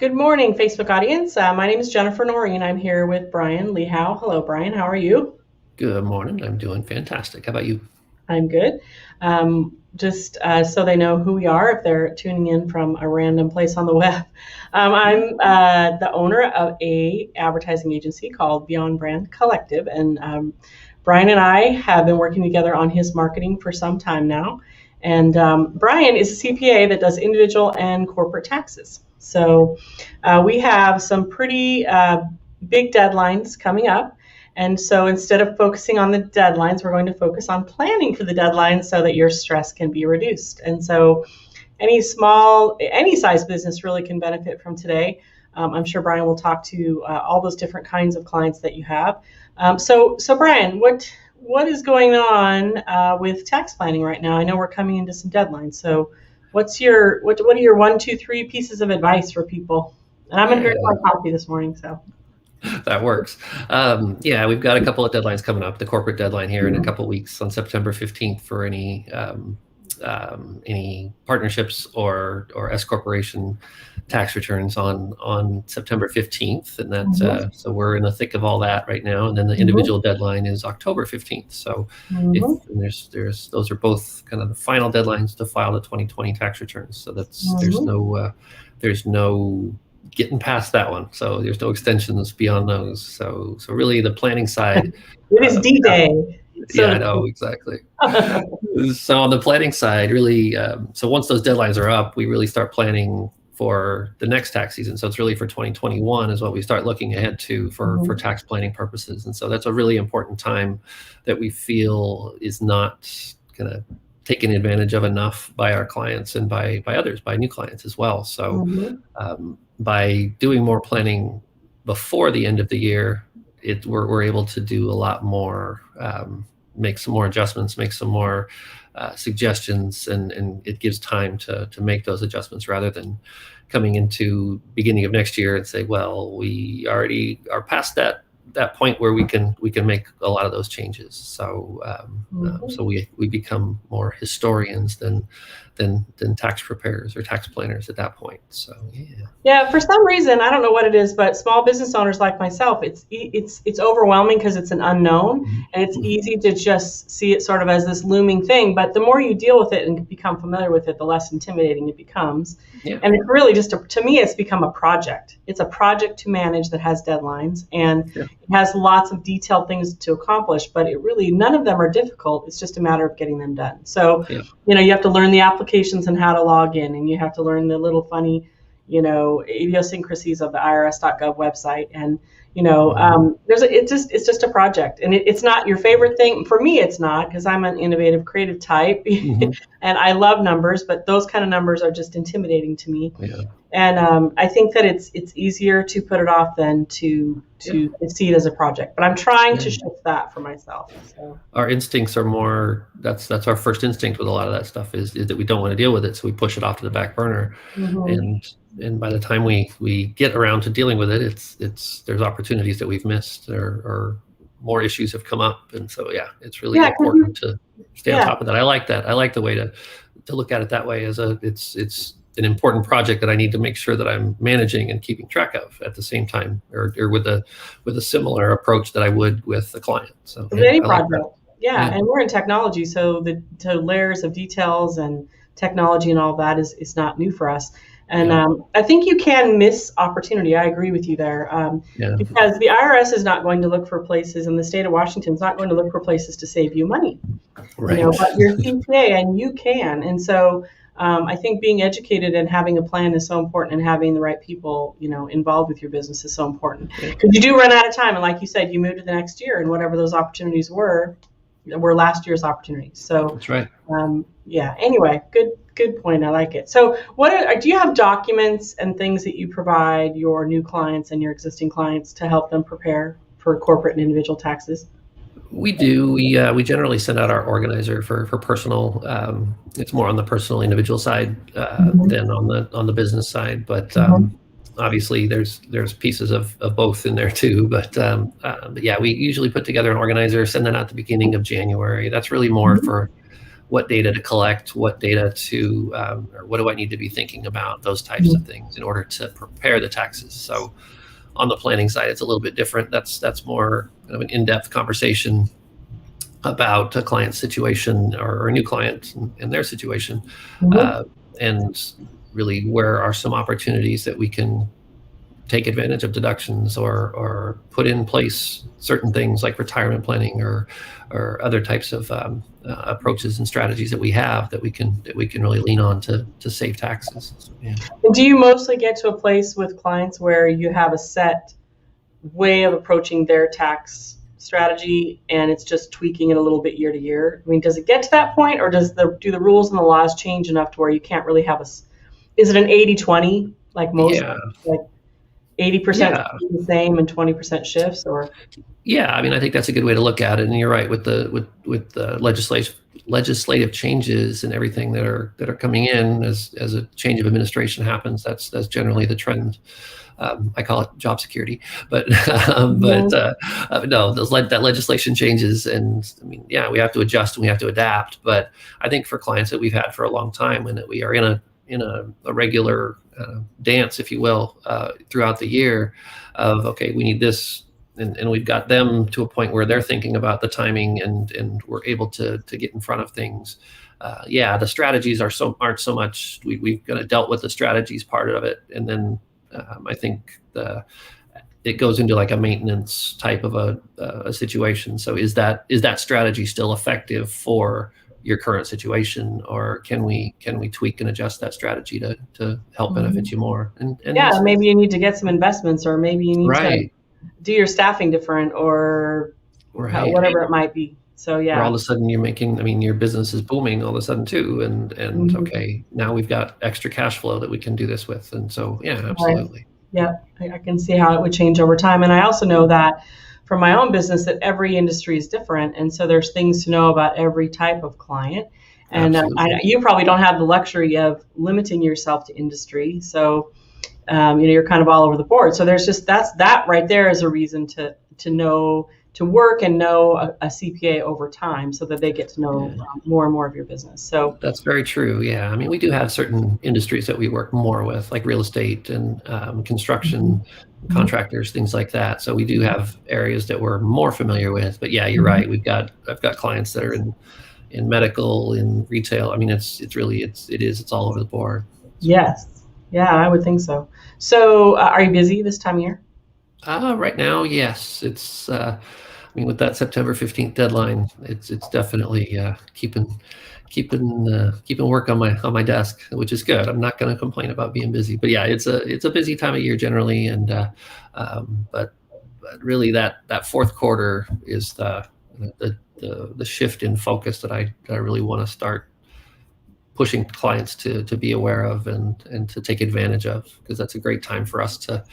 Good morning, Facebook audience. My name is Jennifer Noreen. I'm here with Bryan LIchau. Hello, Bryan. How are you? Good morning. I'm doing fantastic. How about you? I'm good. Just so they know who we are if they're tuning in from a random place on the web. I'm the owner of a advertising agency called Beyond Brand Collective, and Bryan and I have been working together on his marketing for some time now. And Bryan is a CPA that does individual and corporate taxes. So we have some pretty big deadlines coming up. And so instead of focusing on the deadlines, we're going to focus on planning for the deadlines so that your stress can be reduced. And so any size business really can benefit from today. I'm sure Bryan will talk to all those different kinds of clients that you have. So Bryan, what is going on with tax planning right now? I know we're coming into some deadlines. So what are your 1, 2, 3 pieces of advice for people? And I'm going to drink my coffee this morning, so. That works. Yeah, we've got a couple of deadlines coming up. The corporate deadline here in a couple of weeks on September 15th for any partnerships or S corporation tax returns on September 15th, and that's so we're in the thick of all that right now. And then the individual deadline is October 15th. So there's those are both kind of the final deadlines to file the 2020 tax returns. So there's no getting past that one. So there's no extensions beyond those. So really the planning side. It is D-Day. Yeah, I know, exactly. So on the planning side, really, so once those deadlines are up, we really start planning for the next tax season. So it's really for 2021 is what we start looking ahead to for tax planning purposes. And so that's a really important time that we feel is not kind of taken advantage of enough by our clients and by others, by new clients as well. So by doing more planning before the end of the year, we're able to do a lot more, make some more adjustments, make some more suggestions, and it gives time to make those adjustments rather than coming into beginning of next year and say, well, we already are past that point where we can make a lot of those changes. So so we become more historians than tax preparers or tax planners at that point. So yeah, for some reason, I don't know what it is, but small business owners like myself, it's overwhelming because it's an unknown, and it's easy to just see it sort of as this looming thing. But the more you deal with it and become familiar with it, the less intimidating it becomes. And it's really just to me, it's become a project. It's a project to manage that has deadlines, and it has lots of detailed things to accomplish, but none of them are difficult. It's just a matter of getting them done. So you have to learn the applications and how to log in, and you have to learn the little funny idiosyncrasies of the irs.gov website. And it's just a project, and it's not your favorite thing. For me, it's not, because I'm an innovative, creative type, and I love numbers, but those kind of numbers are just intimidating to me. And I think that it's easier to put it off than to see it as a project. But I'm trying to shift that for myself. So. Our instincts are more. That's our first instinct with a lot of that stuff is that we don't want to deal with it, so we push it off to the back burner. And by the time we get around to dealing with it, there's opportunities that we've missed, or more issues have come up. And so it's really important to stay on top of that. I like that. I like the way to look at it that way, as it's an important project that I need to make sure that I'm managing and keeping track of at the same time, or with a similar approach that I would with a client. So any project. And we're in technology, so the layers of details and technology and all that is not new for us. And I think you can miss opportunity. I agree with you there, because the IRS is not going to look for places, and the state of Washington is not going to look for places to save you money. But you're CPA and you can. And so I think being educated and having a plan is so important, and having the right people, involved with your business is so important, because you do run out of time. And like you said, you move to the next year, and whatever those opportunities were last year's opportunities. So that's right. Anyway, good point. I like it. So do you have documents and things that you provide your new clients and your existing clients to help them prepare for corporate and individual taxes? We do. We generally send out our organizer for personal. It's more on the personal individual side than on the business side. But obviously, there's pieces of both in there too. But we usually put together an organizer, send that out at the beginning of January. That's really more for what data to collect, what data to, or what do I need to be thinking about, those types of things in order to prepare the taxes. So on the planning side, it's a little bit different. That's more kind of an in-depth conversation about a client's situation or a new client and their situation, and really where are some opportunities that we can take advantage of deductions or put in place certain things like retirement planning or other types of approaches and strategies that we have that we can really lean on to save taxes. So, yeah. Do you mostly get to a place with clients where you have a set way of approaching their tax strategy and it's just tweaking it a little bit year to year? I mean, does it get to that point, or do the rules and the laws change enough to where you can't really have is it an 80-20 like most, like 80% the same and 20% shifts? Or yeah, I mean, I think that's a good way to look at it. And you're right, with the legislative changes and everything that are coming in as a change of administration happens, that's generally the trend. I call it job security, but no, that legislation changes, and I mean, yeah, we have to adjust and we have to adapt. But I think for clients that we've had for a long time and that we are in a regular dance, if you will, throughout the year of, okay, we need this, and we've got them to a point where they're thinking about the timing and we're able to get in front of things. The strategies aren't so much, we've kind of dealt with the strategies part of it, and then I think it goes into like a maintenance type of a situation. So is that strategy still effective for your current situation, or can we tweak and adjust that strategy to help benefit you more? And maybe you need to get some investments, or maybe you need to do your staffing different, or whatever it might be. So or all of a sudden you're making, I mean, your business is booming all of a sudden too, and okay, now we've got extra cash flow that we can do this with, and so absolutely. Right. Yeah, I can see how it would change over time, and I also know that from my own business that every industry is different, and so there's things to know about every type of client. And you probably don't have the luxury of limiting yourself to industry, so you're kind of all over the board. So there's just that right there is a reason to know, to work and know a CPA over time, so that they get to know more and more of your business. So that's very true. Yeah, I mean, we do have certain industries that we work more with, like real estate and construction, contractors, things like that. So we do have areas that we're more familiar with. But yeah, you're right. I've got clients that are in medical, in retail. I mean, it's all over the board. So. Yes. Yeah, I would think so. So are you busy this time of year? Right now, yes. It's I mean, with that September 15th deadline, it's definitely keeping work on my desk, which is good. I'm not going to complain about being busy, but yeah, it's a busy time of year generally, and but really that fourth quarter is the shift in focus that I really want to start pushing clients to be aware of and to take advantage of, because that's a great time for us to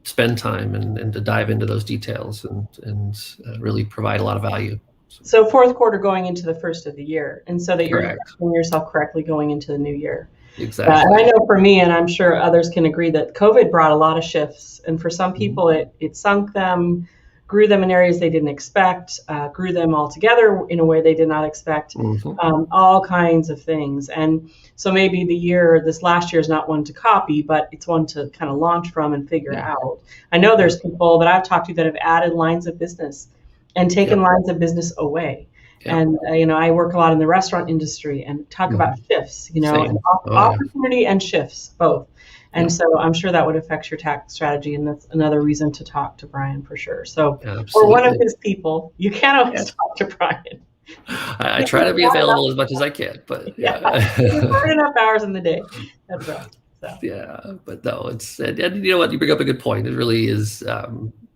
spend time and to dive into those details and really provide a lot of value. So fourth quarter going into the first of the year, and so that you're positioning yourself correctly going into the new year. Exactly. And I know for me, and I'm sure others can agree, that COVID brought a lot of shifts, and for some people it sunk them, grew them in areas they didn't expect, grew them altogether in a way they did not expect, all kinds of things. And so maybe this last year is not one to copy, but it's one to kind of launch from and figure out. I know there's people that I've talked to that have added lines of business and taken lines of business away. And, I work a lot in the restaurant industry and talk about shifts, and opportunity and shifts, both. And so I'm sure that would affect your tax strategy, and that's another reason to talk to Bryan for sure. So, or one of his people. You can't always talk to Bryan. I try to be available as much as I can, but there's not enough hours in the day. That's right. So. Yeah, but no, and you know what? You bring up a good point. It really is.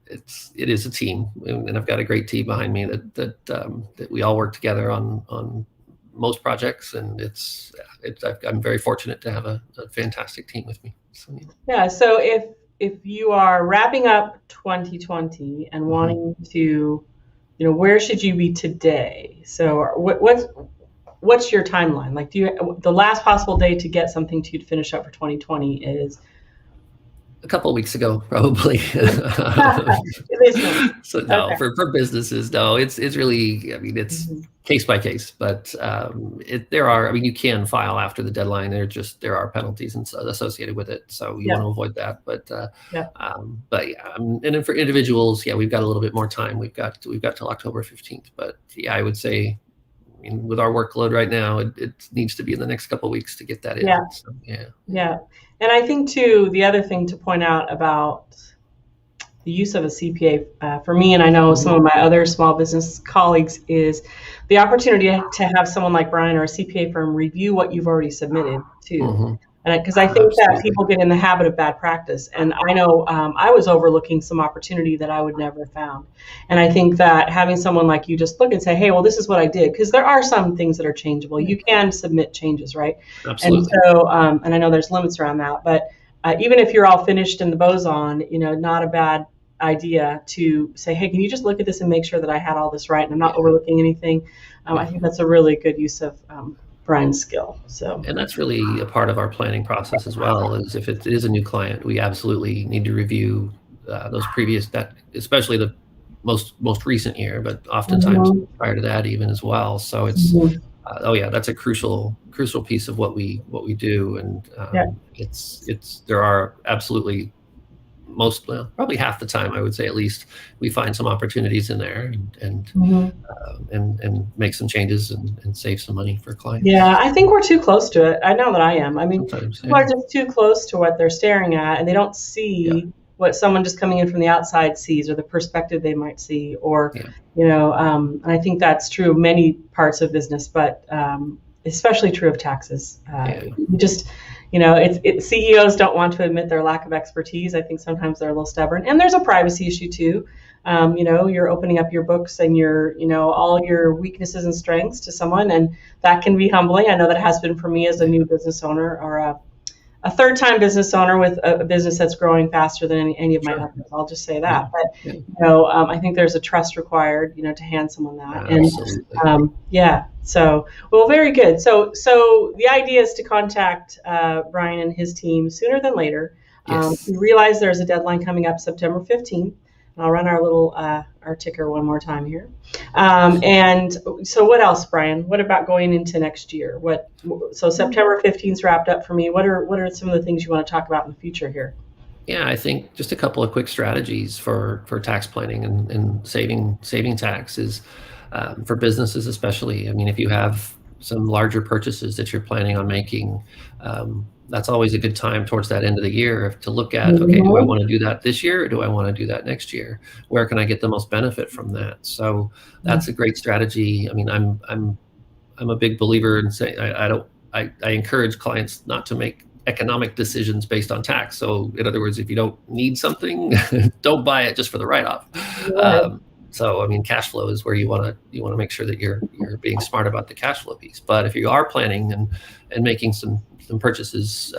It is a team, and I've got a great team behind me that we all work together on most projects, and I'm very fortunate to have a fantastic team with me. So, so if you are wrapping up 2020 and wanting to, where should you be today? So what's your timeline? Like, the last possible day to get something to finish up for 2020 is? A couple of weeks ago, probably. This one. So no, Okay. for businesses, no, it's really, I mean, it's Mhm. case by case, but there are, I mean, you can file after the deadline. There are penalties associated with it, so you want Yeah. to avoid that. Yeah. But yeah, and then for individuals, yeah, we've got a little bit more time. We've got till October 15th, but yeah, I would say, I mean, with our workload right now, it needs to be in the next couple of weeks to get that Yeah. in. So yeah. Yeah. And I think too, the other thing to point out about the use of a CPA for me, and I know some Mhm. of my other small business colleagues, is the opportunity to have someone like Bryan or a CPA firm review what you've already submitted too. Mhm. And because I think that Absolutely. people get in the habit of bad practice, and I know I was overlooking some opportunity that I would never have found. And I think that having someone like you just look and say, "Hey, well, this is what I did," because there are some things that are changeable. You can submit changes, right? And Absolutely. so, and I know there's limits around that, but even if you're all finished and the bow's on, not a bad idea to say, "Hey, can you just look at this and make sure that I had all this right and I'm not Yeah. overlooking anything?" I Yeah. think that's a really good use of Bryan's skill. So. And that's really a part of our planning process as well. Is if it is a new client, we absolutely need to review those previous, that especially the most recent year, but oftentimes Mhm. prior to that even as well. So it's Mhm. oh yeah, that's a crucial piece of what we do, and Yeah. it's there are absolutely most, well, probably half the time, I would say at least, we find some opportunities in there, Mhm. and make some changes, and save some money for clients. Yeah, I think we're too close to it. I know that I am. I mean, Sometimes, people are yeah. just too close to what they're staring at, and they don't Yeah. see what someone just coming in from the outside sees, or the perspective they might see, or Yeah. and I think that's true of many parts of business, but especially true of taxes. Yeah. You just, CEOs don't want to admit their lack of expertise. I think sometimes they're a little stubborn, and there's a privacy issue too. You're opening up your books and all your weaknesses and strengths to someone, and that can be humbling. I know that has been for me as a new business owner, or a third time business owner with a business that's growing faster than any of my Sure. others. I'll just say Yeah. that. But, Yeah. I think there's a trust required, to hand someone that. And Absolutely. yeah, so, well, very good. So the idea is to contact Bryan and his team sooner than later. Yes. We realize there's a deadline coming up September 15th. And I'll run our little our ticker one more time here. And so, what else, Bryan? What about going into next year? So September 15th is wrapped up for me. What are some of the things you want to talk about in the future here? Yeah, I think just a couple of quick strategies for tax planning and saving taxes for businesses especially. I mean, if you have some larger purchases that you're planning on making, that's always a good time towards that end of the year to look at, okay, do I Mhm. want to do that this year or do I want to do that next year? Where can I get the most benefit from that? So that's a great strategy. I mean, I'm a big believer in saying I don't I encourage clients not to make economic decisions based on tax. So in other words, if you don't need something, don't buy it just for the write-off. Right. So I mean, cash flow is where you want to make sure that you're being smart about the cash flow piece. But if you are planning and making some purchases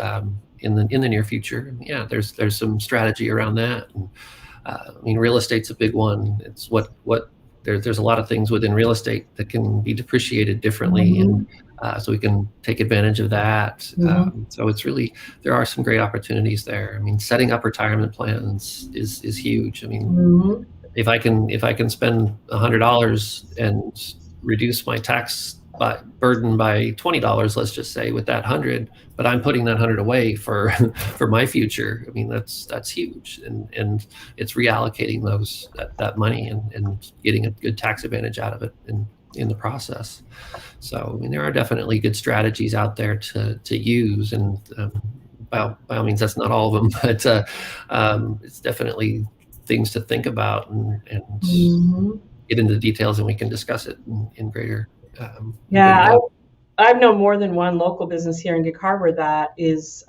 in the near future, yeah, there's some strategy around that. And, I mean, real estate's a big one. It's there's a lot of things within real estate that can be depreciated differently, and Mhm. so we can take advantage of that. Mhm. So it's really, there are some great opportunities there. I mean, setting up retirement plans is huge. I mean, Mhm. if I can spend $100 and reduce my tax burden by $20, let's just say, with that 100, but I'm putting that 100 away for for my future. I mean, that's huge, and it's reallocating that money and getting a good tax advantage out of it in the process. So I mean, there are definitely good strategies out there to use, and by all means, that's not all of them, but it's definitely things to think about, and Mhm. get into the details, and we can discuss it in greater Yeah, depth. I've known more than one local business here in Gig Harbor that is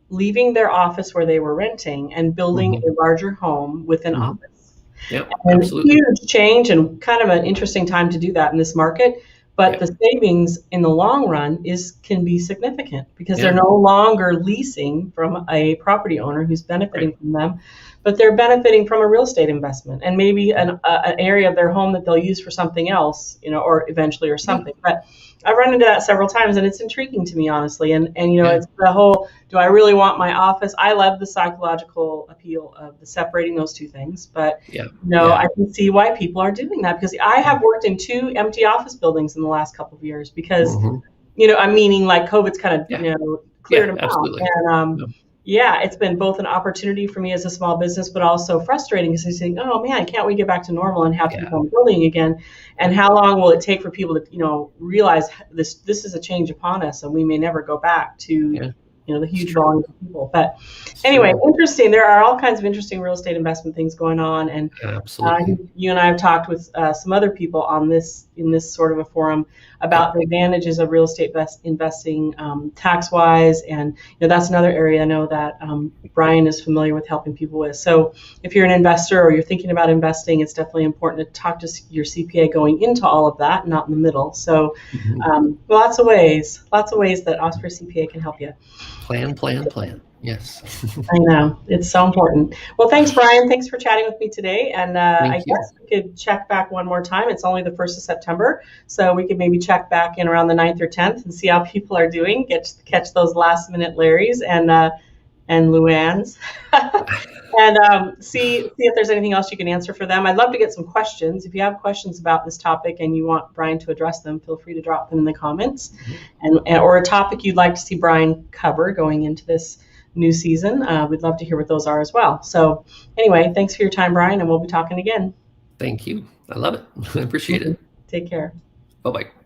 leaving their office where they were renting and building Hmm. a larger home with an Hmm. office. Yep, And absolutely. huge change and kind of an interesting time to do that in this market. But Yep. the savings in the long run can be significant because they're Yeah. no longer leasing from a property owner who's Right. benefiting from them. but they're benefiting from a real estate investment and maybe an area of their home that they'll use for something else, or eventually or something. But I've run into that several times, and it's intriguing to me, honestly. And it's the whole, do I really want my office? I love the psychological appeal of the separating those two things, but I can see why people are doing that, because I have worked in 2 empty office buildings in the last couple of years because, I'm meaning like COVID's kind of, cleared them absolutely. out. And it's been both an opportunity for me as a small business, but also frustrating because you think, oh man, can't we get back to normal and have people building again? And how long will it take for people to, realize this is a change upon us, and we may never go back to, the huge volume of people. But anyway, interesting. There are all kinds of interesting real estate investment things going on, and you and I have talked with some other people on this in this sort of a forum about the advantages of real estate investing tax-wise, and that's another area I know that Bryan is familiar with helping people with. So if you're an investor or you're thinking about investing, it's definitely important to talk to your CPA going into all of that, not in the middle. So lots of ways that Osprey CPA can help you. Plan. Yes. I know. It's so important. Well, thanks, Bryan. Thanks for chatting with me today. And I guess we could check back one more time. It's only the 1st of September, so we could maybe check back in around the 9th or 10th and see how people are doing, catch those last-minute Larrys and Luann's. And see if there's anything else you can answer for them. I'd love to get some questions. If you have questions about this topic and you want Bryan to address them, feel free to drop them in the comments. Or a topic you'd like to see Bryan cover going into this new season. We'd love to hear what those are as well. So anyway, thanks for your time, Bryan, and we'll be talking again. Thank you. I love it. I appreciate it. Take care. Bye-bye.